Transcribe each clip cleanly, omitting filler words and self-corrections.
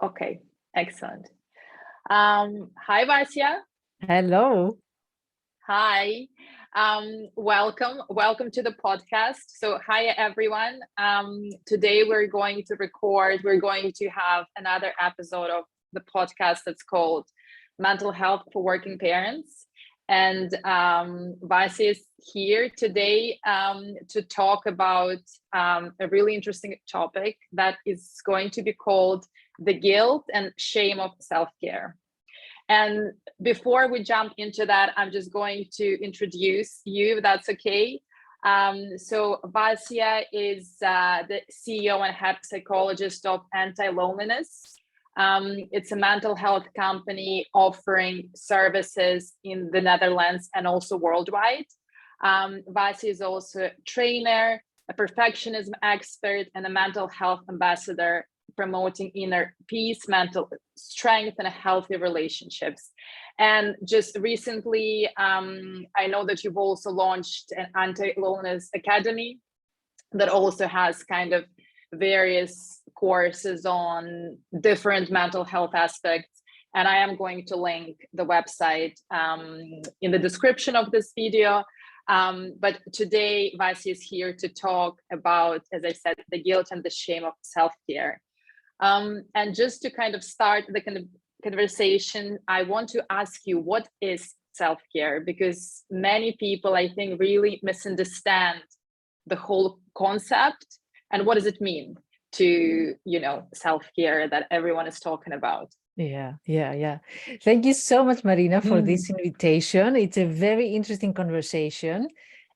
Okay, excellent. Hi, Vassia. Hello. Hi. Welcome to the podcast. So, hi, everyone. Today we're going to have another episode of the podcast that's called Mental Health for Working Parents. And Vassia is here today to talk about a really interesting topic that is going to be called the guilt and shame of self-care. And before we jump into that, I'm just going to introduce you, if that's okay. So Vassia is the CEO and head psychologist of AntiLoneliness. It's a mental health company offering services in the Netherlands and also worldwide. Vassia is also a trainer, a perfectionism expert, and a mental health ambassador, promoting inner peace, mental strength, and healthy relationships. And just recently, I know that you've also launched an AntiLoneliness Academy that also has kind of various courses on different mental health aspects. And I am going to link the website in the description of this video. But today, Vassia is here to talk about, as I said, the guilt and the shame of self-care. And just to kind of start the kind of conversation, I want to ask you, what is self-care? Because many people, I think, really misunderstand the whole concept and what does it mean to, self-care that everyone is talking about. Yeah. Thank you so much, Marina, for this invitation. It's a very interesting conversation.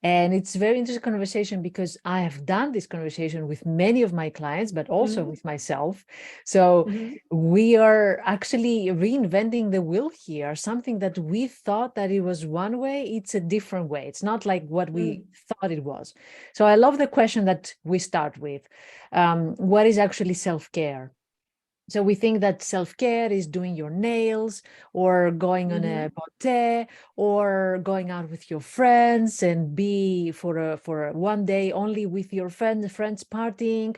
And it's a very interesting conversation because I have done this conversation with many of my clients, but also with myself. So we are actually reinventing the wheel here, something that we thought that it was one way, it's a different way. It's not like what we thought it was. So I love the question that we start with. What is actually self-care? So we think that self-care is doing your nails or going on a beauté or going out with your friends and be for one day only with your friends partying.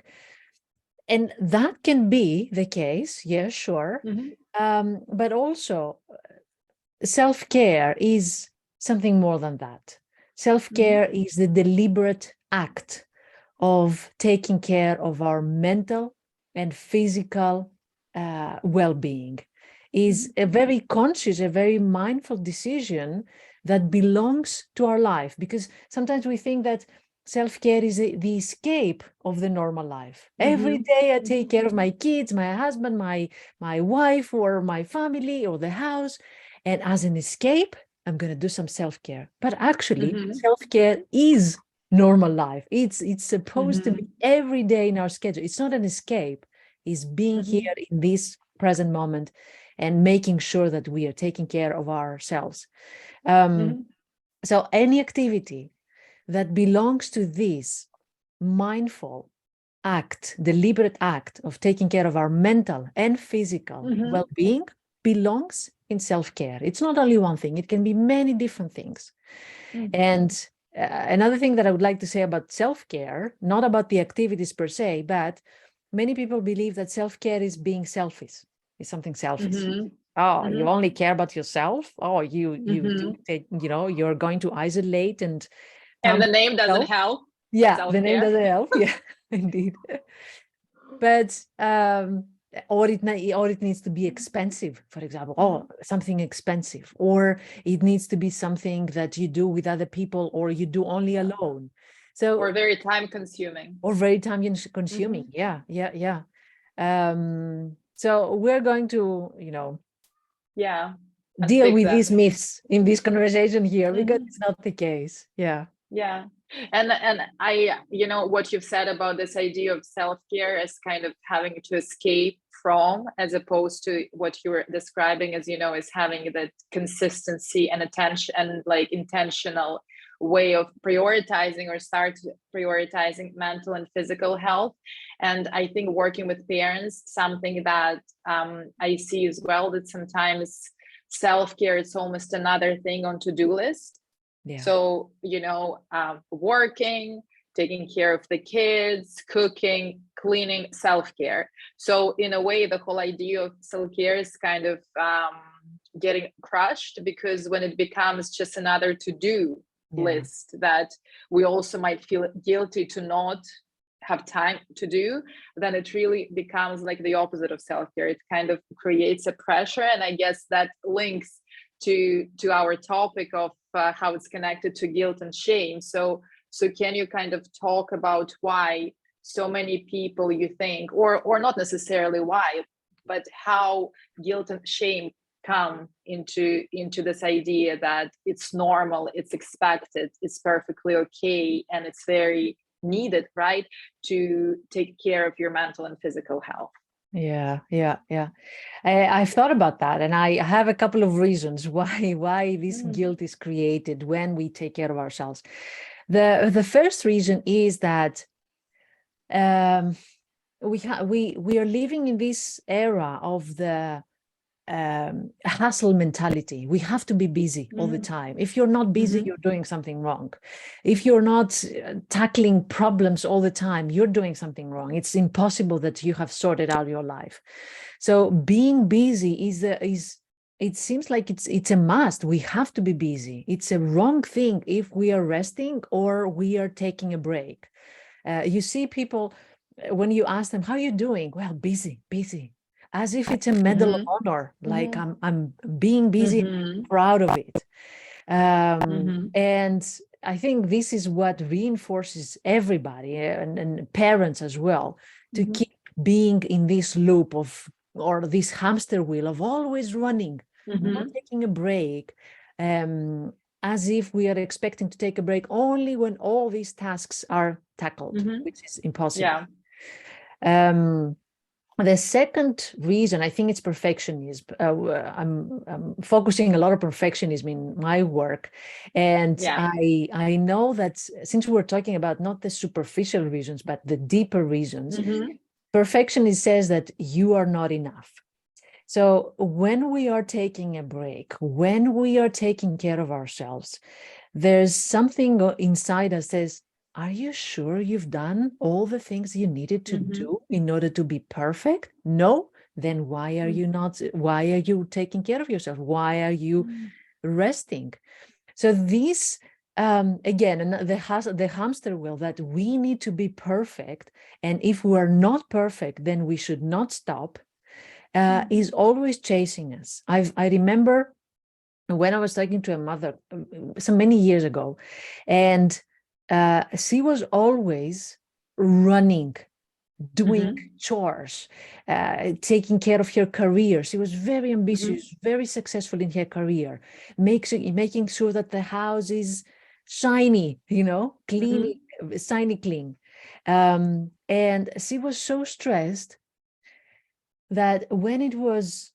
And that can be the case. Yeah, sure. But also self-care is something more than that. Self-care is the deliberate act of taking care of our mental and physical well-being, is a very conscious, a very mindful decision that belongs to our life. Because sometimes we think that self-care is the escape of the normal life. Every day I take care of my kids, my husband, my wife, or my family, or the house. And as an escape, I'm going to do some self-care. But actually, self-care is normal life. It's supposed to be every day in our schedule. It's not an escape. Is being here in this present moment and making sure that we are taking care of ourselves. So any activity that belongs to this mindful act, deliberate act of taking care of our mental and physical well-being belongs in self-care. It's not only one thing, it can be many different things. And another thing that I would like to say about self-care, not about the activities per se, but many people believe that self-care is being selfish, is something selfish. Oh, you only care about yourself. Oh, you you're going to isolate and the name doesn't help. Yeah, the name doesn't help. Yeah, indeed. But or it needs to be expensive, for example. Oh, something expensive, or it needs to be something that you do with other people, or you do only alone. So, or very time consuming. Yeah. So we're going to, deal with these myths in this conversation here, because it's not the case. Yeah. And I, what you've said about this idea of self-care as kind of having to escape from, as opposed to what you were describing as, as having that consistency and attention and like intentional way of prioritizing or start prioritizing mental and physical health. And I think working with parents, something that I see as well, that sometimes self-care is almost another thing on to-do list. Yeah. So, working, taking care of the kids, cooking, cleaning self-care. So in a way, the whole idea of self-care is kind of getting crushed, because when it becomes just another to-do list that we also might feel guilty to not have time to do, then it really becomes like the opposite of self-care. It kind of creates a pressure, and I guess that links to our topic of how it's connected to guilt and shame. So can you kind of talk about why so many people, you think, or not necessarily why, but how guilt and shame come into this idea that it's normal, it's expected, it's perfectly okay, and it's very needed, right, to take care of your mental and physical health? Yeah. I've thought about that, and I have a couple of reasons why this guilt is created when we take care of ourselves. The first reason is that we are living in this era of the hustle mentality. We have to be busy all the time. If you're not busy, you're doing something wrong. If you're not tackling problems all the time, you're doing something wrong. It's impossible that you have sorted out your life. So being busy it seems like it's a must. We have to be busy. It's a wrong thing if we are resting or we are taking a break. You see people, when you ask them, how are you doing? Well, busy. As if it's a medal of honor, like I'm being busy, proud of it. And I think this is what reinforces everybody, and parents as well, to keep being in this loop of, or this hamster wheel of always running, not taking a break, as if we are expecting to take a break only when all these tasks are tackled, which is impossible. The second reason, I think, it's perfectionism. I'm focusing a lot of perfectionism in my work. And I know that since we're talking about not the superficial reasons, but the deeper reasons, perfectionism says that you are not enough. So when we are taking a break, when we are taking care of ourselves, there's something inside us says, are you sure you've done all the things you needed to do in order to be perfect? No? Then why are you not? Why are you taking care of yourself? Why are you resting? So this, again, the hamster wheel that we need to be perfect. And if we are not perfect, then we should not stop, is always chasing us. I remember when I was talking to a mother so many years ago, and she was always running, doing chores, taking care of her career. She was very ambitious, very successful in her career, making sure that the house is shiny, clean, shiny clean. And she was so stressed that when it was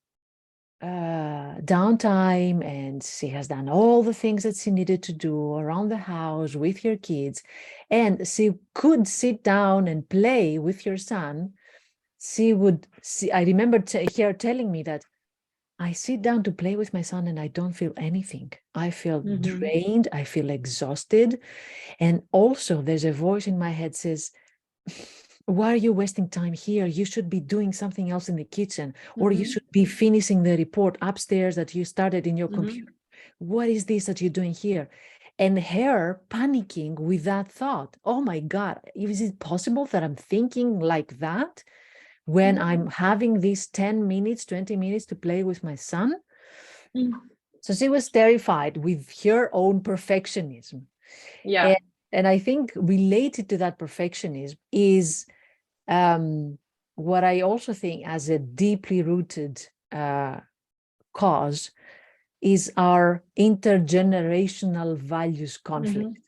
downtime and she has done all the things that she needed to do around the house with her kids, and she could sit down and play with her son, I remember her telling me that I sit down to play with my son and I don't feel anything. I feel drained, I feel exhausted. And also there's a voice in my head says, why are you wasting time here? You should be doing something else in the kitchen, or you should be finishing the report upstairs that you started in your computer. What is this that you're doing here? And her panicking with that thought, oh my God, is it possible that I'm thinking like that when I'm having these 10 minutes, 20 minutes to play with my son? So she was terrified with her own perfectionism. And I think related to that perfectionism is what I also think as a deeply rooted cause is our intergenerational values conflict.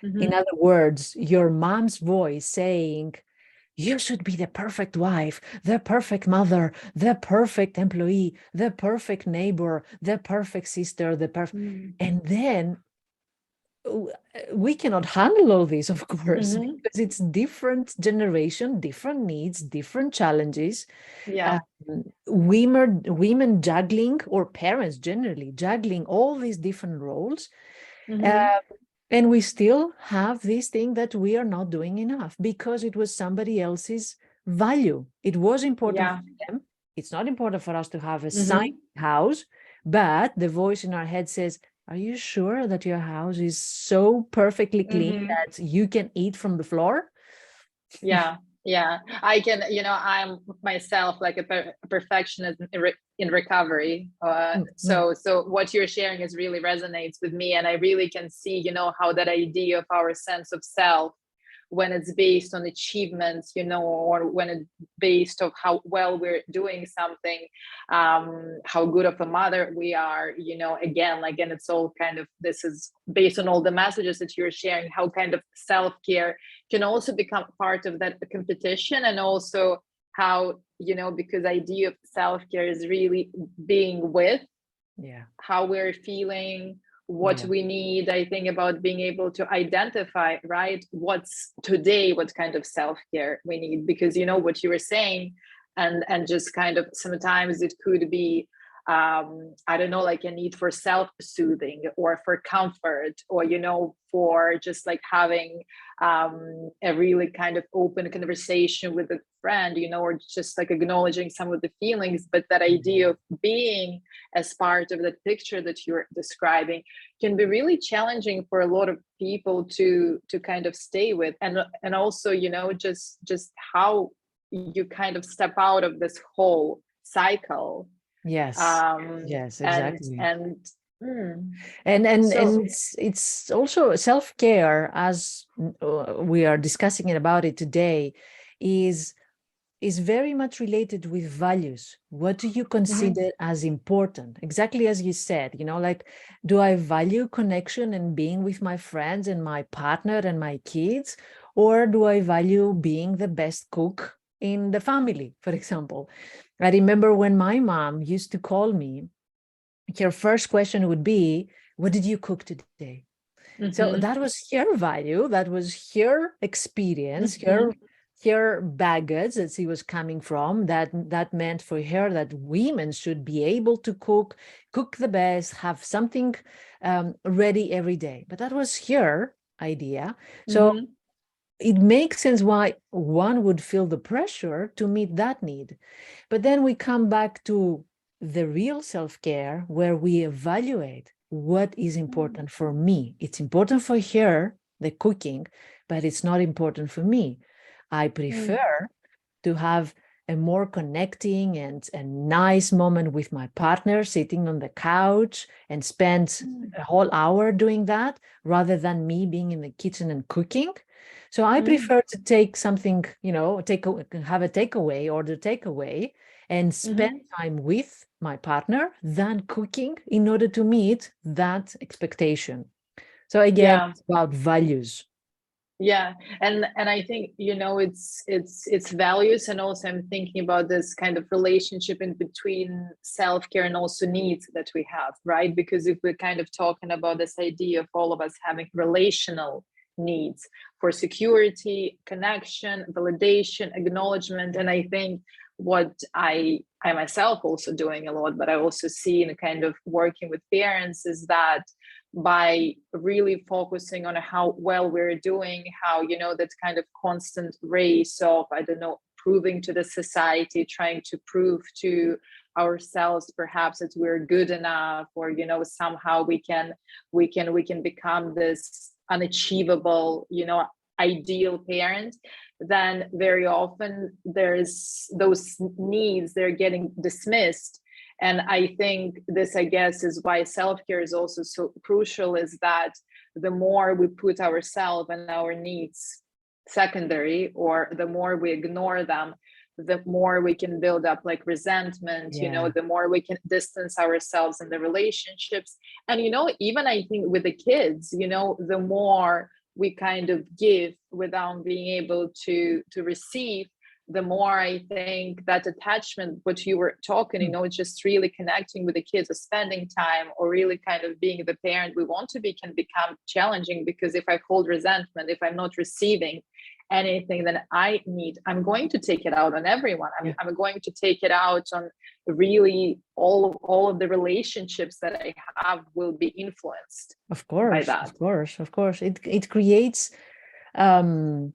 In other words, your mom's voice saying, you should be the perfect wife, the perfect mother, the perfect employee, the perfect neighbor, the perfect sister, and then we cannot handle all this, of course, because it's different generation, different needs, different challenges. Women juggling, or parents generally juggling all these different roles. And we still have this thing that we are not doing enough because it was somebody else's value. It was important Yeah. for them. It's not important for us to have a signed Mm-hmm. house, but the voice in our head says, are you sure that your house is so perfectly clean Mm-hmm. that you can eat from the floor? Yeah, yeah. I can, I'm myself like a perfectionist in recovery. Mm. So what you're sharing is really resonates with me, and I really can see, how that idea of our sense of self, when it's based on achievements, or when it's based of how well we're doing something, how good of a mother we are, again, like, and it's all kind of, this is based on all the messages that you're sharing, how kind of self-care can also become part of that competition. And also how, because idea of self-care is really being with Yeah. how we're feeling, what Yeah. we need. I think about being able to identify, right, what's today, what kind of self-care we need, because what you were saying, and just kind of sometimes it could be, I don't know, like a need for self-soothing or for comfort, or for just like having a really kind of open conversation with a friend, or just like acknowledging some of the feelings. But that idea of being as part of that picture that you're describing can be really challenging for a lot of people to kind of stay with. And also, just how you kind of step out of this whole cycle. Yes. Yes, And exactly. and mm, And so it's also self-care, as we are discussing it about it today, is very much related with values. What do you mhm, consider as important? Exactly as you said, like, do I value connection and being with my friends and my partner and my kids? Or do I value being the best cook in the family, for example? I remember when my mom used to call me, her first question would be, what did you cook today? So mhm, that was her value, that was her experience, mhm, her baggage that she was coming from, that meant for her that women should be able to cook the best, have something ready every day. But that was her idea. So mhm, it makes sense why one would feel the pressure to meet that need. But then we come back to the real self-care, where we evaluate what is important for me. It's important for her, the cooking, but it's not important for me. I mm, prefer to have a more connecting and a nice moment with my partner, sitting on the couch and spend mm, a whole hour doing that, rather than me being in the kitchen and cooking. So I mm, prefer to take something, have a takeaway, order takeaway, and spend mhm. time with my partner than cooking, in order to meet that expectation. So again, Yeah. it's about values. Yeah, and I think, it's values, and also I'm thinking about this kind of relationship in between self-care and also needs that we have, right? Because if we're kind of talking about this idea of all of us having relational needs for security, connection, validation, acknowledgement, and I think what I myself also doing a lot, but I also see in kind of working with parents, is that by really focusing on how well we're doing, how, that kind of constant race of, I don't know, proving to the society, trying to prove to ourselves perhaps that we're good enough, or, somehow we can become this unachievable, ideal parent. Then very often there's those needs, they're getting dismissed. And I think this, I guess, is why self-care is also so crucial, is that the more we put ourselves and our needs secondary, or the more we ignore them, the more we can build up like resentment, Yeah. the more we can distance ourselves in the relationships. And, even I think with the kids, the more we kind of give without being able to receive, the more I think that attachment, what you were talking, just really connecting with the kids, or spending time, or really kind of being the parent we want to be, can become challenging. Because if I hold resentment, if I'm not receiving, anything that I need, I'm going to take it out on everyone. I'm going to take it out on really all of the relationships that I have will be influenced by that. Of course. It creates an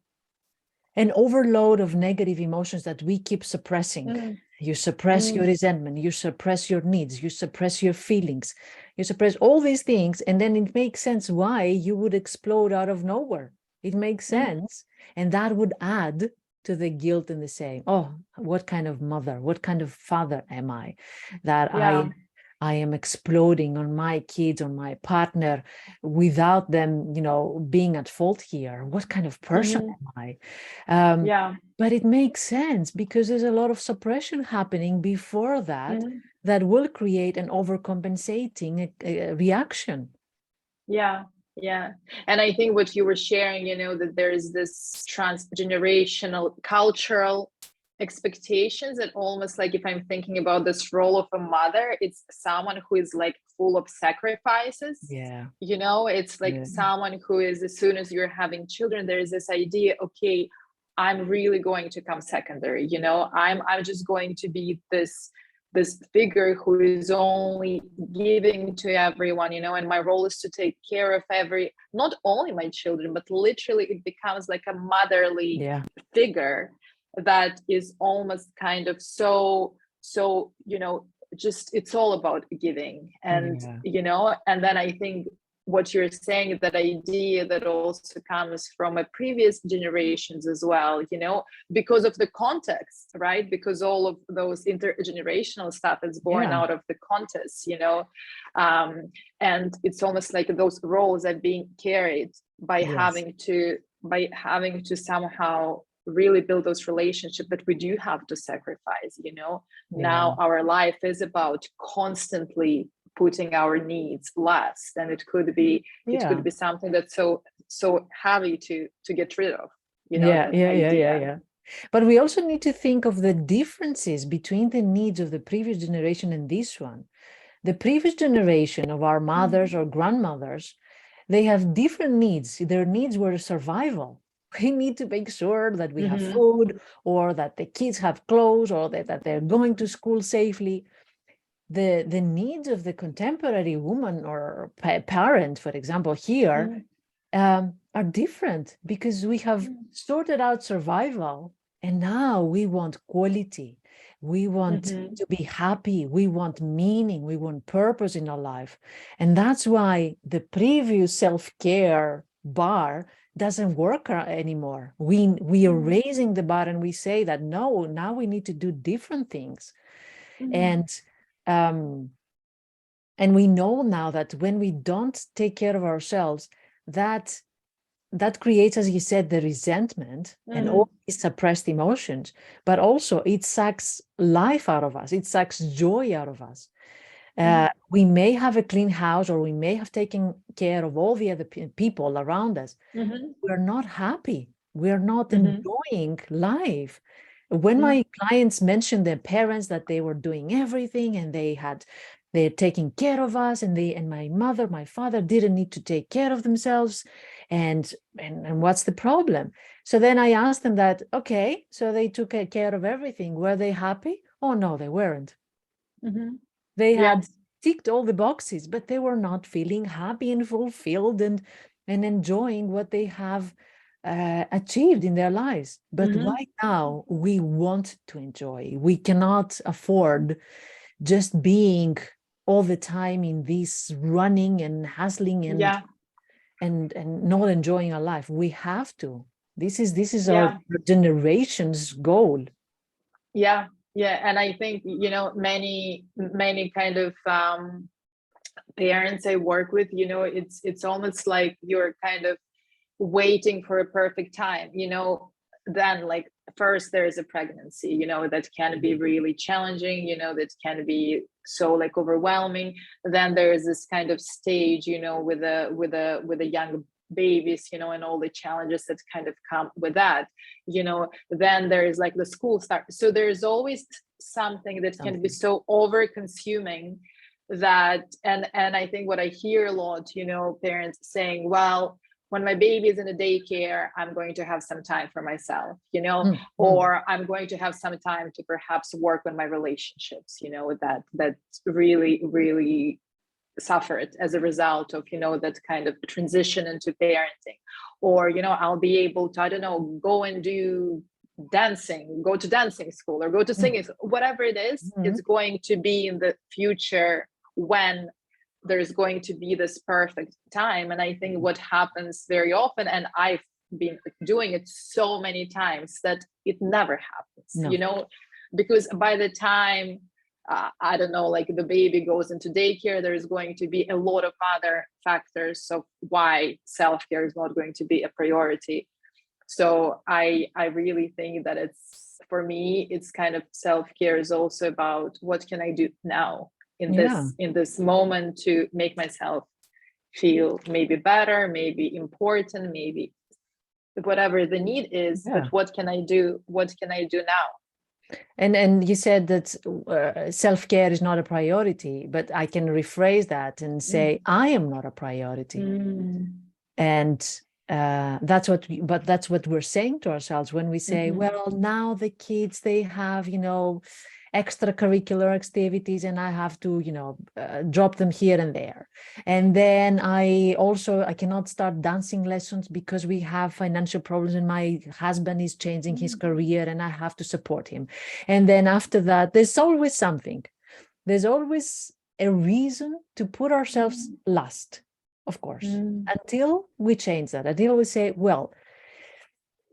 overload of negative emotions that we keep suppressing. You suppress your resentment, you suppress your needs, you suppress your feelings, you suppress all these things, and then it makes sense why you would explode out of nowhere. It makes sense, and that would add to the guilt and the saying, oh, what kind of mother, what kind of father am I, that I am exploding on my kids, on my partner, without them, being at fault here. What kind of person am I? But it makes sense because there's a lot of suppression happening before that that will create an overcompensating reaction. Yeah. And I think what you were sharing, that there's this transgenerational cultural expectations, that almost like, if I'm thinking about this role of a mother, it's someone who is like full of sacrifices. It's like someone who is, as soon as you're having children, there's this idea, okay, I'm really going to come secondary, I'm just going to be this figure who is only giving to everyone, and my role is to take care of not only my children, but literally it becomes like a motherly figure that is almost kind of so just, it's all about giving. And and then I think what you're saying is that idea that also comes from a previous generations as well, because of the context, right? Because all of those intergenerational stuff is born out of the context, and it's almost like those roles are being carried by having to somehow really build those relationships that we do have to sacrifice. Now our life is about constantly putting our needs last, and it could be something that's so heavy to get rid of. But we also need to think of the differences between the needs of the previous generation and this one. The previous generation of our mothers or grandmothers, they have different needs. Their needs were survival. We need to make sure that we have food, or that the kids have clothes, or that they're going to school safely. The needs of the contemporary woman or parent, for example, here are different, because we have sorted out survival, and now we want quality. We want to be happy. We want meaning. We want purpose in our life. And that's why the previous self-care bar doesn't work anymore. We are raising the bar, and we say that no, now we need to do different things. And we know now that when we don't take care of ourselves, that creates, as you said, the resentment and all these suppressed emotions, but also it sucks life out of us. It sucks joy out of us. We may have a clean house, or we may have taken care of all the other people around us. We're not happy. We're not enjoying life. When my clients mentioned their parents, that they were doing everything and they're taking care of us, and my mother, my father didn't need to take care of themselves, and what's the problem? So then I asked them that, okay, so they took care of everything. Were they happy? Oh no, they weren't. They had ticked all the boxes, but they were not feeling happy and fulfilled and enjoying what they have achieved in their lives. But right now we want to enjoy. We cannot afford just being all the time in this running and hustling and not enjoying our life. We have to. This is our generation's goal. And I think many kind of parents I work with, it's almost like you're kind of waiting for a perfect time, then like first there's a pregnancy, that can be really challenging, that can be so like overwhelming. Then there's this kind of stage, with a young babies, and all the challenges that kind of come with that, then there's like the school start. So there's always something that can be so over consuming that, and I think what I hear a lot, parents saying, well, when my baby is in the daycare, I'm going to have some time for myself, or I'm going to have some time to perhaps work on my relationships, that really, really suffered as a result of, that kind of transition into parenting. Or, I'll be able to, I don't know, go and do dancing, go to dancing school or go to singing school, whatever it is, it's going to be in the future when there's going to be this perfect time. And I think what happens very often, and I've been doing it so many times, that it never happens, because by the time, I don't know, like the baby goes into daycare, there's going to be a lot of other factors of why self-care is not going to be a priority. So I really think that for me, it's kind of self-care is also about what can I do now in this moment to make myself feel maybe better, maybe important, maybe whatever the need is, but what can I do? What can I do now? And you said that self-care is not a priority, but I can rephrase that and say, I am not a priority. And that's what we're saying to ourselves when we say, well, now the kids, they have, extracurricular activities, and I have to, drop them here and there. And then I cannot start dancing lessons because we have financial problems and my husband is changing his career and I have to support him. And then after that, there's always something. There's always a reason to put ourselves last, of course, until we change that, until we say, well,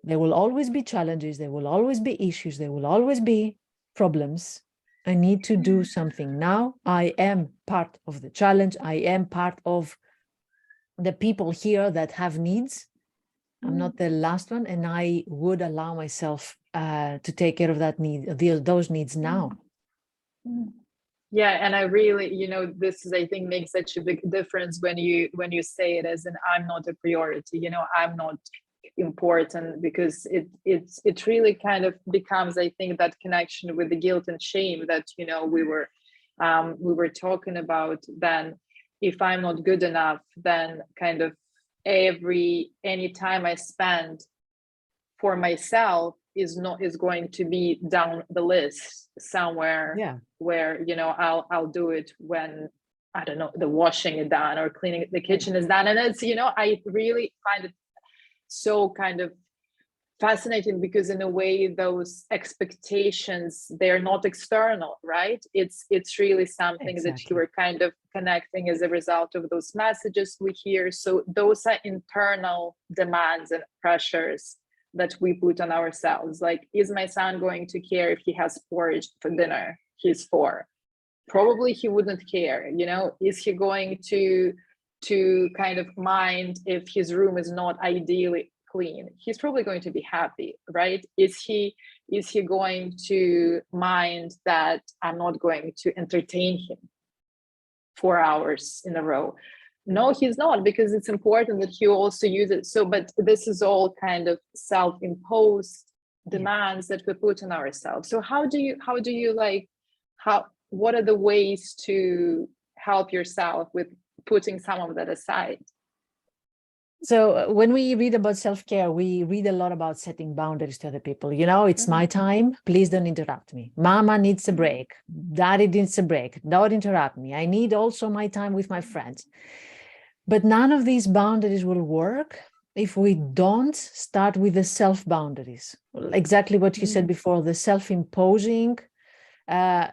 there will always be challenges, there will always be issues, there will always be problems. I need to do something now. I am part of the challenge. I am part of the people here that have needs. I'm not the last one, and I would allow myself to take care of those needs now. Yeah, and I really, this is, I think, makes such a big difference when you say it as an I'm not a priority, I'm not important, because it really kind of becomes, I think, that connection with the guilt and shame that we were talking about. Then if I'm not good enough, then kind of any time I spend for myself is going to be down the list somewhere, where I'll do it when, I don't know, the washing is done or cleaning the kitchen is done. And it's I really find it so kind of fascinating, because in a way those expectations, they're not external, right? It's really something that you are kind of connecting as a result of those messages we hear. So those are internal demands and pressures that we put on ourselves. Like, is my son going to care if he has porridge for dinner? He's 4. Probably he wouldn't care. Is he going to kind of mind if his room is not ideally clean? He's probably going to be happy, right? Is he going to mind that I'm not going to entertain him 4 hours in a row? No, he's not, because it's important that he also use it. So, but this is all kind of self-imposed demands that we put on ourselves. So what are the ways to help yourself with putting some of that aside? So when we read about self-care, we read a lot about setting boundaries to other people. It's my time. Please don't interrupt me. Mama needs a break. Daddy needs a break. Don't interrupt me. I need also my time with my friends. But none of these boundaries will work if we don't start with the self-boundaries. Exactly what you said before, the self-imposing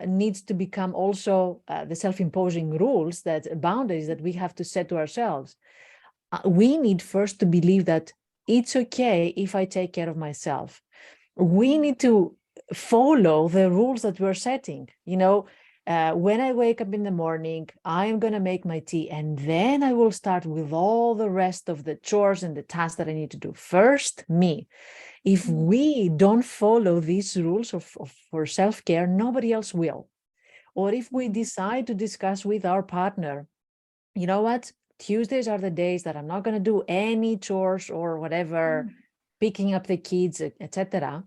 needs to become also the self-imposing rules, that boundaries that we have to set to ourselves. We need first to believe that it's okay if I take care of myself. We need to follow the rules that we're setting. When I wake up in the morning, I'm going to make my tea, and then I will start with all the rest of the chores and the tasks that I need to do. First, me. If we don't follow these rules for self-care, nobody else will. Or if we decide to discuss with our partner, you know what? Tuesdays are the days that I'm not going to do any chores or whatever, picking up the kids, etc.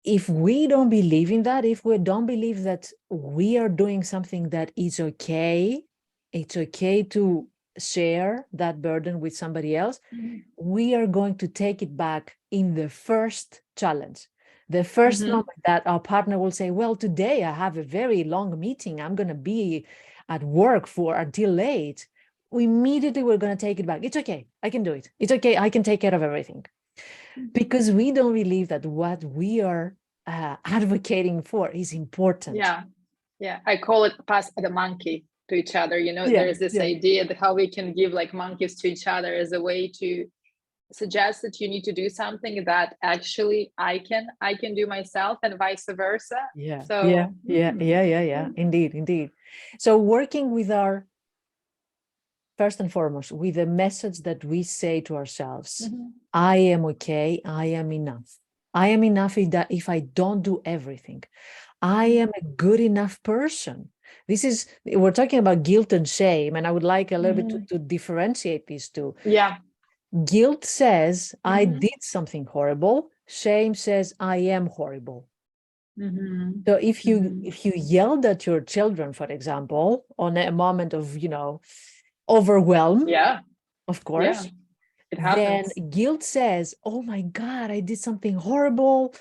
If we don't believe in that, if we don't believe that we are doing something that is okay, it's okay to share that burden with somebody else, we are going to take it back in the first challenge. The first moment that our partner will say, well, today I have a very long meeting. I'm going to be at work until late. Immediately we're going to take it back. It's okay. I can do it. It's okay. I can take care of everything. Because we don't believe that what we are advocating for is important. Yeah. I call it pass the monkey to each other. There's this idea that how we can give like monkeys to each other as a way to suggest that you need to do something that actually I can do myself, and vice versa. Indeed. So working with our, first and foremost, with the message that we say to ourselves, I am okay, I am enough. I am enough if I don't do everything. I am a good enough person. We're talking about guilt and shame, and I would like a little bit to differentiate these two. Yeah. Guilt says, I did something horrible. Shame says, I am horrible. So if you yelled at your children, for example, on a moment of, overwhelm, of course, it happens. Then guilt says, oh my God, I did something horrible.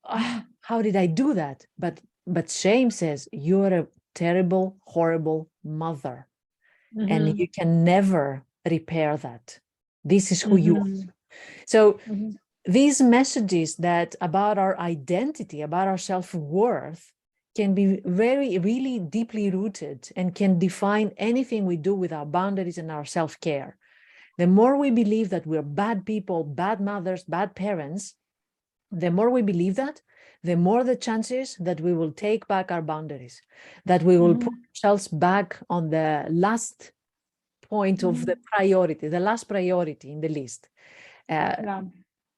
How did I do that? But shame says, you're a terrible, horrible mother. And you can never repair that. This is who you are. So these messages that about our identity, about our self-worth, can be really deeply rooted and can define anything we do with our boundaries and our self-care. The more we believe that we're bad people, bad mothers, bad parents, the more we believe that, the more the chances that we will take back our boundaries, that we will put ourselves back on the last point of the priority, the last priority in the list.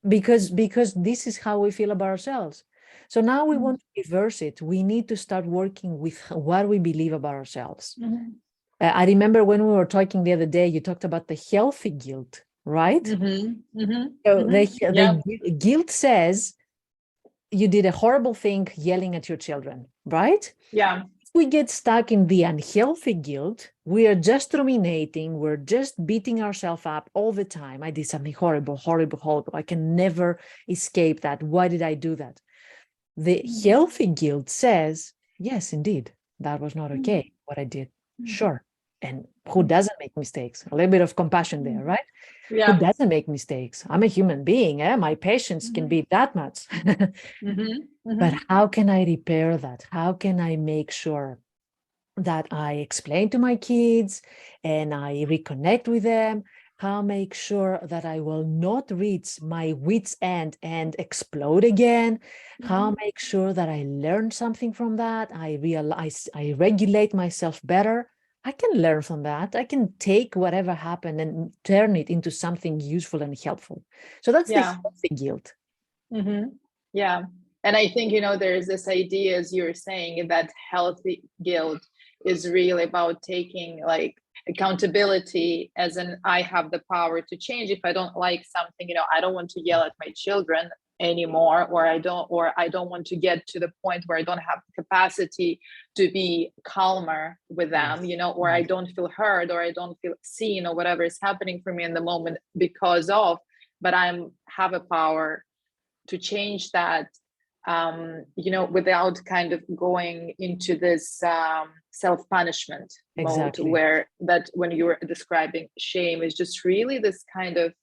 Because this is how we feel about ourselves. So now we want to reverse it. We need to start working with what we believe about ourselves. I remember when we were talking the other day, you talked about the healthy guilt, right? So the guilt says you did a horrible thing yelling at your children, right? Yeah. If we get stuck in the unhealthy guilt, we are just ruminating, we're just beating ourselves up all the time. I did something horrible, horrible, horrible. I can never escape that. Why did I do that? The healthy guilt says, yes, indeed, that was not okay, what I did. Sure. And who doesn't make mistakes? A little bit of compassion there, right? Who doesn't make mistakes? I'm a human being. My patience can be that much. But how can I repair that? How can I make sure that I explain to my kids and I reconnect with them? How make sure that I will not reach my wit's end and explode again? How make sure that I learn something from that? I realize I regulate myself better. I can learn from that. I can take whatever happened and turn it into something useful and helpful. So that's the healthy guilt. Yeah. And I think, there's this idea, as you're saying, that healthy guilt is really about taking like accountability, as in I have the power to change. If I don't like something, I don't want to yell at my children anymore, or I don't want to get to the point where I don't have the capacity to be calmer with them, or I don't feel heard, or I don't feel seen, or whatever is happening for me in the moment but I have a power to change that, without kind of going into this self-punishment mode, where that when you were describing shame is just really this kind of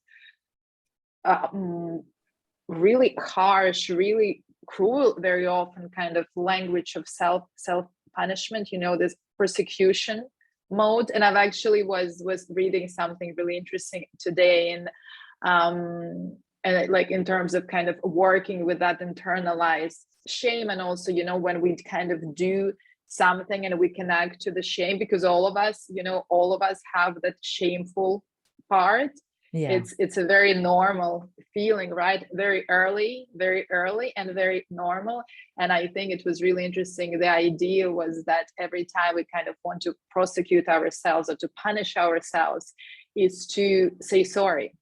really harsh, really cruel, very often kind of language of self-punishment, this persecution mode. And I've actually was reading something really interesting today, and like in terms of kind of working with that internalized shame, and also when we kind of do something and we connect to the shame, because all of us have that shameful part. It's a very normal feeling, right? Very early and very normal. And I think it was really interesting. The idea was that every time we kind of want to prosecute ourselves or to punish ourselves is to say sorry.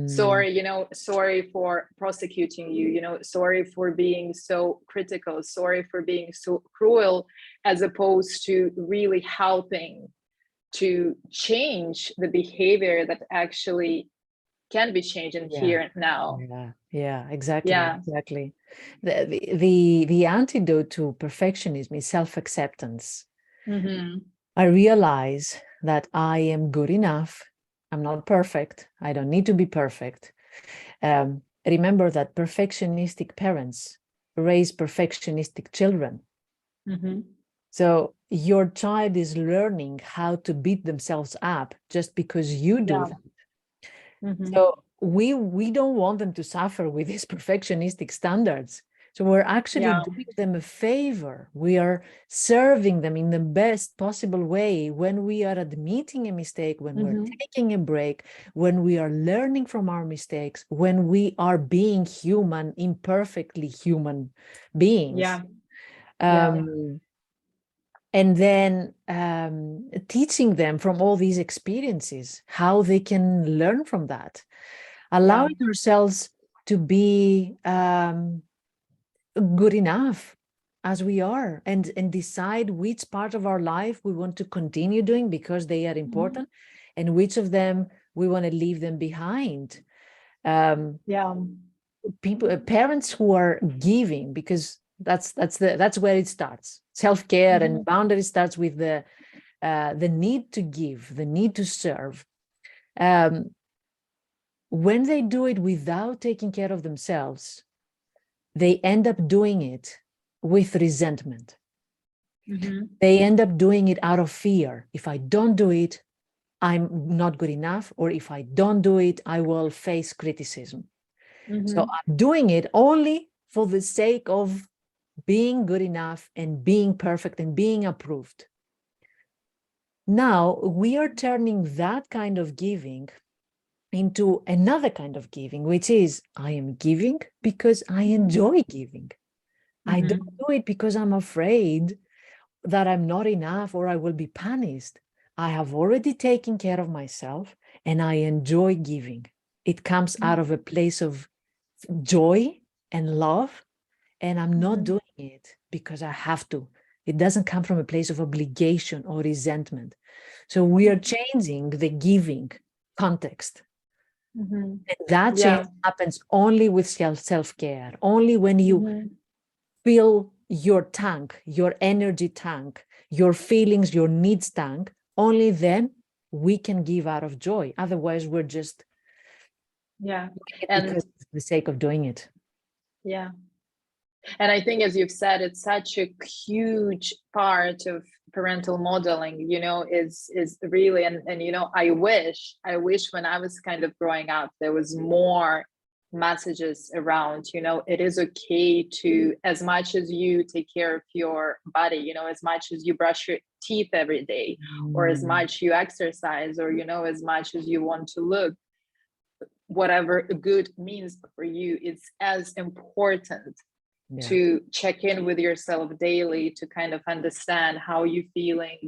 Sorry, sorry for prosecuting you, sorry for being so critical, sorry for being so cruel, as opposed to really helping to change the behavior that actually can be changed in here and now. Exactly. The antidote to perfectionism is self-acceptance. I realize that I am good enough. I'm not perfect. I don't need to be perfect. Remember that perfectionistic parents raise perfectionistic children. So your child is learning how to beat themselves up just because you do that. So we don't want them to suffer with these perfectionistic standards. So we're actually doing them a favor. We are serving them in the best possible way when we are admitting a mistake, when we're taking a break, when we are learning from our mistakes, when we are being human, imperfectly human beings. And then teaching them from all these experiences, how they can learn from that, allowing ourselves to be good enough as we are, and decide which part of our life we want to continue doing because they are important, and which of them we want to leave them behind. Parents who are giving, because that's where it starts. Self-care and boundary starts with the need to give, the need to serve. When they do it without taking care of themselves, they end up doing it with resentment. They end up doing it out of fear. If I don't do it, I'm not good enough, or if I don't do it, I will face criticism. So I'm doing it only for the sake of being good enough and being perfect and being approved. Now we are turning that kind of giving into another kind of giving, which is I am giving because I enjoy giving. I don't do it because I'm afraid that I'm not enough or I will be punished. I have already taken care of myself and I enjoy giving. It comes out of a place of joy and love, and I'm not doing it because I have to. It doesn't come from a place of obligation or resentment. So we are changing the giving context. And that change happens only with self-care, only when you fill your tank, your energy tank, your feelings, your needs tank. Only then we can give out of joy. Otherwise, we're just and because for the sake of doing it. And I think, as you've said, it's such a huge part of parental modeling, is really, and I wish when I was kind of growing up, there was more messages around, it is okay to, as much as you take care of your body, as much as you brush your teeth every day, or as much you exercise, or, as much as you want to look, whatever good means for you, it's as important to check in with yourself daily, to kind of understand how you're feeling,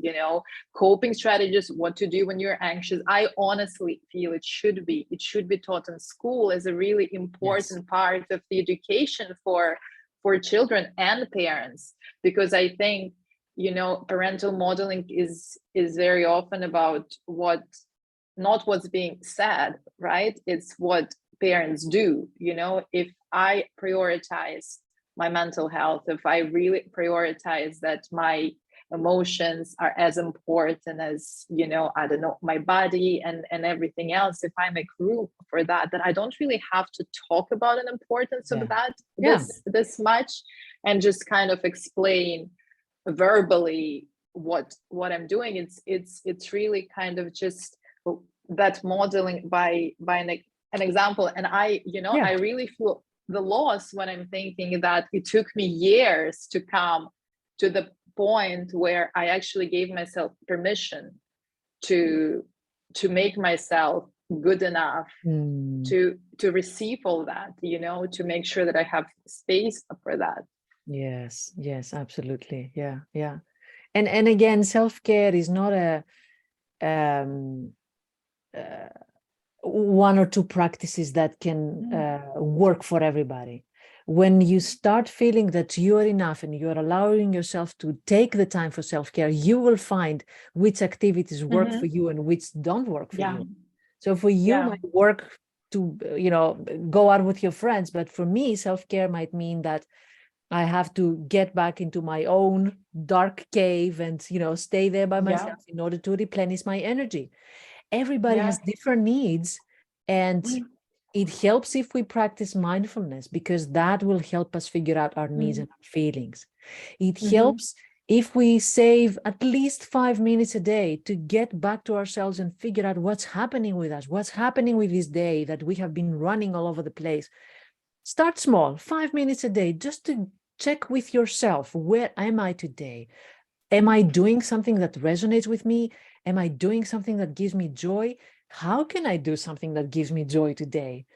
coping strategies, what to do when you're anxious. I honestly feel it should be taught in school as a really important part of the education for children and parents, because I think, parental modeling is very often about not what's being said, right? It's what parents do. If I prioritize my mental health, if I really prioritize that my emotions are as important as, I don't know, my body and everything else, if I make room for that I don't really have to talk about an importance of that this much, and just kind of explain verbally what I'm doing. It's really kind of just that modeling by an example. And I really feel the loss when I'm thinking that it took me years to come to the point where I actually gave myself permission to make myself good enough to receive all that, to make sure that I have space for that. Yes, absolutely. Yeah. And again, self-care is not a one or two practices that can work for everybody. when you start feeling that you are enough and you're allowing yourself to take the time for self-care, you will find which activities work for you and which don't work for you. So for you might work to, go out with your friends, but for me, self-care might mean that I have to get back into my own dark cave and, stay there by myself in order to replenish my energy. Everybody has different needs, and it helps if we practice mindfulness, because that will help us figure out our needs and our feelings. It helps if we save at least 5 minutes a day to get back to ourselves and figure out what's happening with us, what's happening with this day that we have been running all over the place. Start small, 5 minutes a day, just to check with yourself. Where am I today? Am I doing something that resonates with me? Am I doing something that gives me joy? How can I do something that gives me joy today?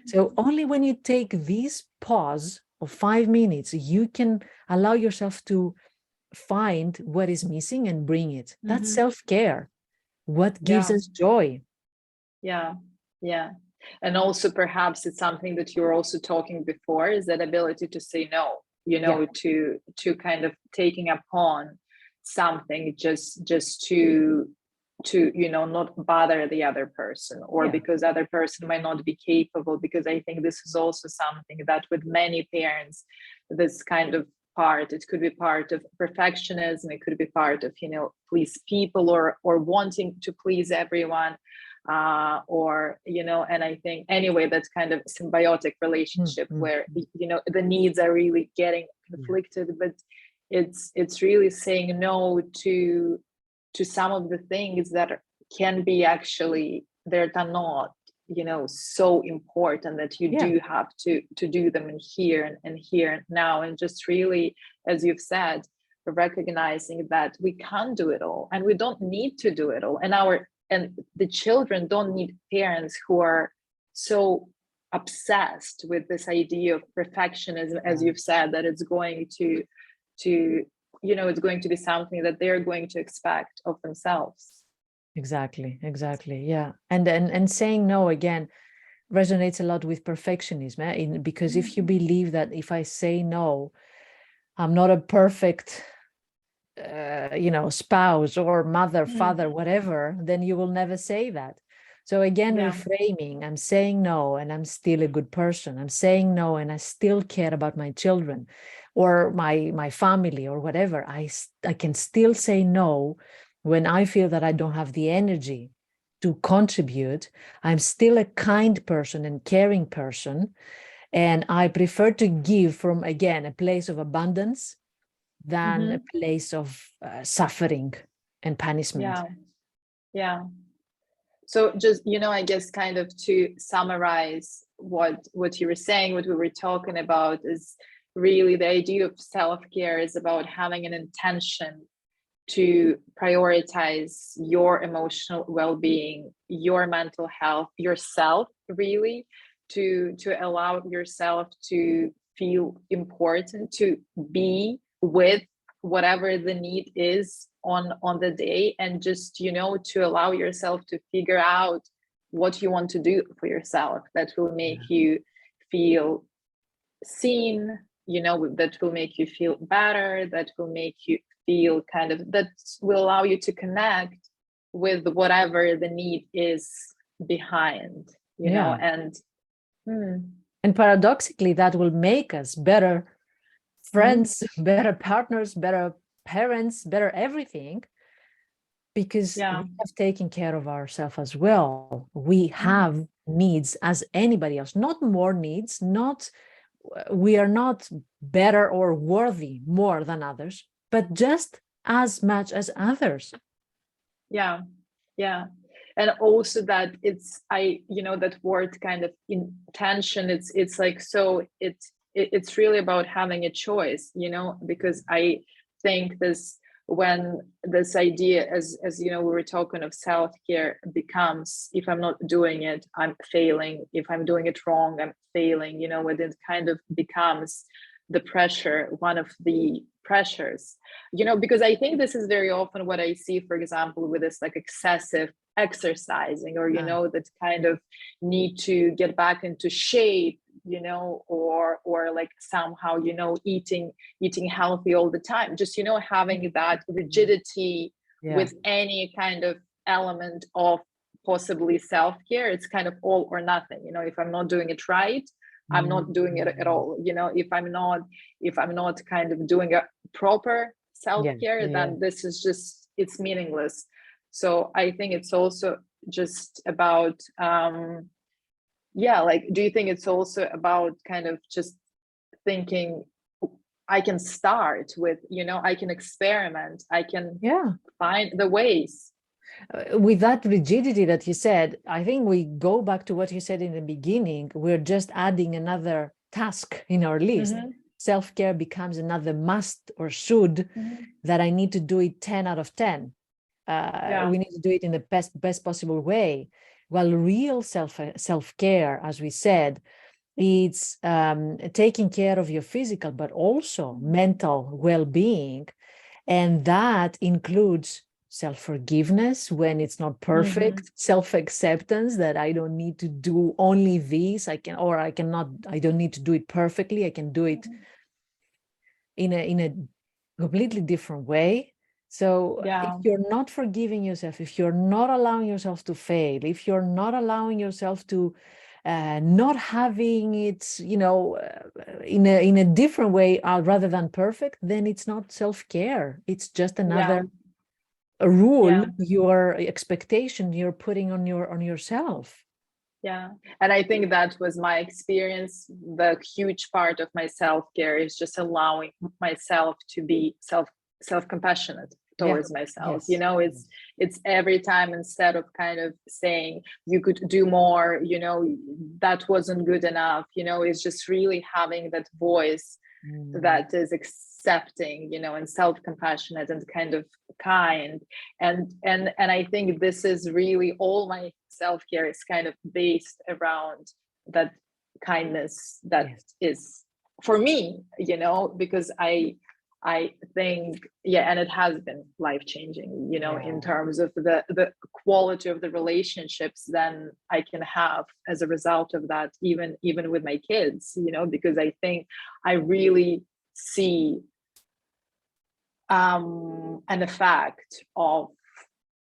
So only when you take this pause of 5 minutes, you can allow yourself to find what is missing and bring it. That's self-care. What gives us joy? Yeah. And also perhaps it's something that you were also talking before, is that ability to say no, to kind of taking upon something just to not bother the other person, or because other person might not be capable. Because I think this is also something that with many parents, this kind of part, it could be part of perfectionism, it could be part of please people, or wanting to please everyone, and I think anyway, that's kind of symbiotic relationship where the needs are really getting conflicted, but it's really saying no to some of the things that can be actually, they're not so important that you do have to do them in here and here and now. And just really, as you've said, recognizing that we can't do it all and we don't need to do it all, and the children don't need parents who are so obsessed with this idea of perfectionism, as you've said, that it's going to it's going to be something that they're going to expect of themselves. Exactly. Yeah. And saying no, again, resonates a lot with perfectionism, because if you believe that if I say no, I'm not a perfect spouse or mother, father, whatever, then you will never say that. So again, reframing, I'm saying no and I'm still a good person. I'm saying no and I still care about my children or my family or whatever. I can still say no when I feel that I don't have the energy to contribute. I'm still a kind person and caring person. And I prefer to give from, again, a place of abundance than a place of suffering and punishment. Yeah. So just, I guess kind of to summarize what you were saying, what we were talking about, is really the idea of self-care is about having an intention to prioritize your emotional well-being, your mental health, yourself, really, to allow yourself to feel important, to be with whatever the need is on the day, and just to allow yourself to figure out what you want to do for yourself that will make you feel seen, that will make you feel better, that will make you feel that will allow you to connect with whatever the need is behind, and paradoxically that will make us better friends, better partners, better parents, better everything, because we have taken care of ourselves as well. We have needs as anybody else, not more needs, we are not better or worthy more than others, but just as much as others. Yeah. And also that that word kind of intention, it's like, so it's really about having a choice, because I think when this idea, as we were talking of self-care, becomes, if I'm not doing it, I'm failing. If I'm doing it wrong, I'm failing, when it kind of becomes the pressure, one of the pressures, because I think this is very often what I see, for example, with this like excessive exercising, or that kind of need to get back into shape, or like somehow, eating healthy all the time, just, having that rigidity with any kind of element of possibly self-care. It's kind of all or nothing. If I'm not doing it right, I'm not doing it at all. If I'm not kind of doing a proper self-care, then this is just, it's meaningless. So I think it's also just about like, do you think it's also about kind of just thinking, I can start with, I can experiment, I can find the ways. With that rigidity that you said, I think we go back to what you said in the beginning. We're just adding another task in our list. Self-care becomes another must or should, that I need to do it 10 out of 10. We need to do it in the best possible way. While real self-care, as we said, it's taking care of your physical, but also mental well-being. And that includes self-forgiveness when it's not perfect, self-acceptance that I don't need to do only this, I don't need to do it perfectly, I can do it in a completely different way. So if you're not forgiving yourself, if you're not allowing yourself to fail, if you're not allowing yourself to not having it, in a different way rather than perfect, then it's not self-care. It's just another a rule, your expectation you're putting on yourself. And I think that was my experience. The huge part of my self-care is just allowing myself to be self-compassionate towards myself. It's every time, instead of kind of saying you could do more, that wasn't good enough, it's just really having that voice that is accepting, and self-compassionate and kind of kind. And I think this is really all my self-care is kind of based around that kindness that is for me, because I think, and it has been life-changing, in terms of the quality of the relationships then I can have as a result of that, even with my kids, because I think I really see an effect of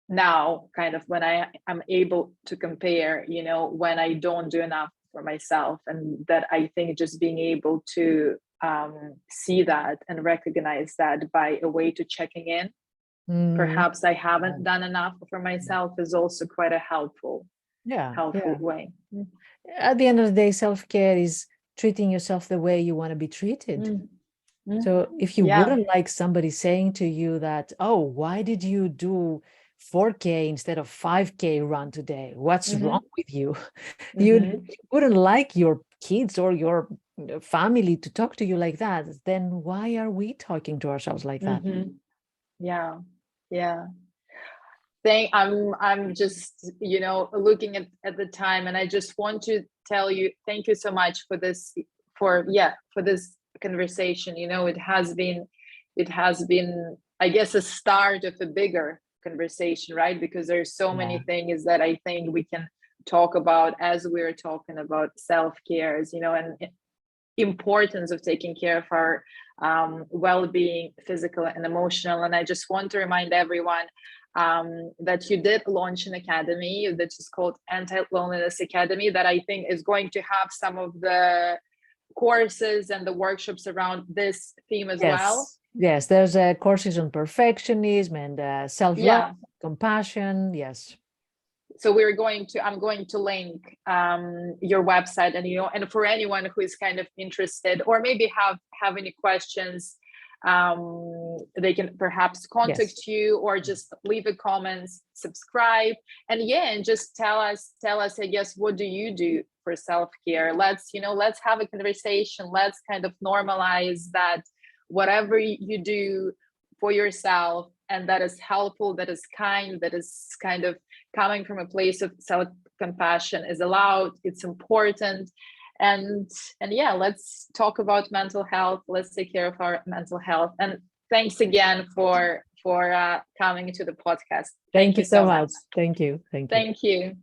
now kind of when I'm able to compare, when I don't do enough for myself, and that I think just being able to see that and recognize that by a way to checking in, perhaps I haven't done enough for myself, is also quite a helpful way. At the end of the day, self-care is treating yourself the way you want to be treated. So if you wouldn't like somebody saying to you that, oh, why did you do 4K instead of 5K run today? What's wrong with you? You wouldn't like your kids or your family to talk to you like that. Then why are we talking to ourselves like that? I'm just, looking at the time, and I just want to tell you, thank you so much for this conversation. It has been, I guess, a start of a bigger conversation, right? Because there's so many things that I think we can talk about as we're talking about self-care, and importance of taking care of our well-being, physical and emotional. And I just want to remind everyone that you did launch an academy that is called AntiLoneliness Academy, that I think is going to have some of the courses and the workshops around this theme as well. Yes, there's courses on perfectionism and self-love, compassion. Yes. So I'm going to link your website, and and for anyone who is kind of interested or maybe have any questions, they can perhaps contact you, or just leave a comment, subscribe, and just tell us, I guess, what do you do for self-care? Let's have a conversation. Let's kind of normalize that whatever you do for yourself, and that is helpful, that is kind, that is kind of coming from a place of self-compassion, is allowed, it's important. And let's talk about mental health. Let's take care of our mental health. And thanks again for coming to the podcast. Thank you so much. Thank you. Thank you.